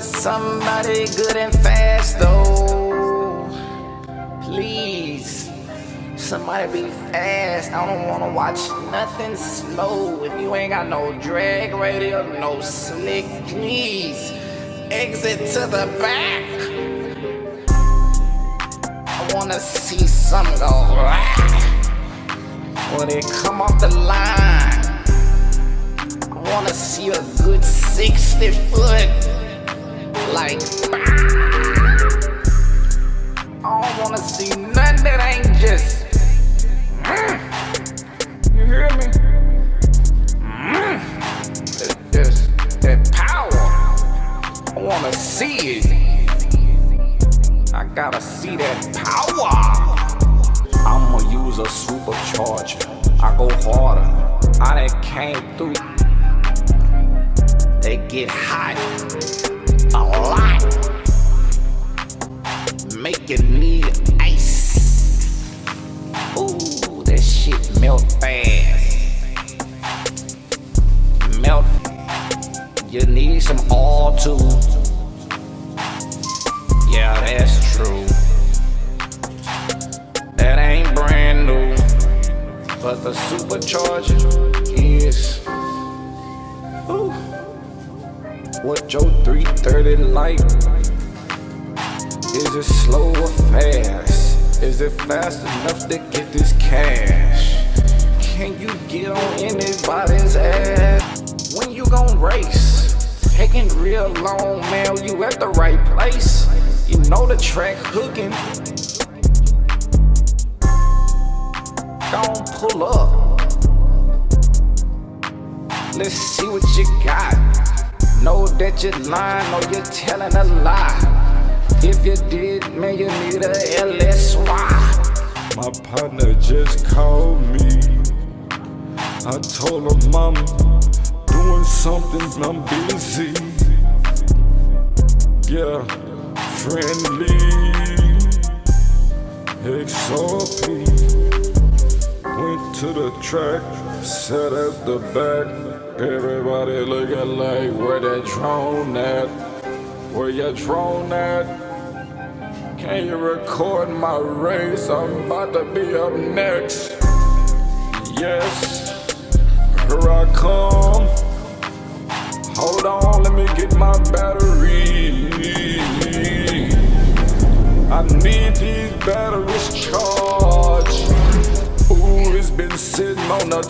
with somebody good and fast though. Please, somebody be fast. I don't wanna watch nothing slow. If you ain't got no drag radio, no slick, please exit to the back. I wanna see some go right when they come off the line. I wanna see a good 60 foot, like, I don't wanna see nothing that ain't just, you hear me? It's just that power. I wanna see it. I gotta see that power. I'ma use a supercharger. I go harder. I done came through. They get hot a lot. Make you need ice. Ooh, that shit melt fast. Melt. You need some oil too. Yeah, that's true. That ain't brand new, but the supercharger is. Ooh. What your 330 like? Is it slow or fast? Is it fast enough to get this cash? Can you get on anybody's ass? When you gon' race? Taking real long, man, you at the right place. You know the track hooking. Gon' pull up. Let's see what you got. Know that you're lying or you're telling a lie. If you did, man, you need a LSY. My partner just called me. I told him I'm doing something, I'm busy. Yeah, friendly. XRP. Went to the track, sat at the back. Everybody looking like, where that drone at? Where your drone at? Can you record my race? I'm about to be up next. Yes, here I come. Hold on, let me get my battery. I need these batteries charged. Ooh, it's been sitting on the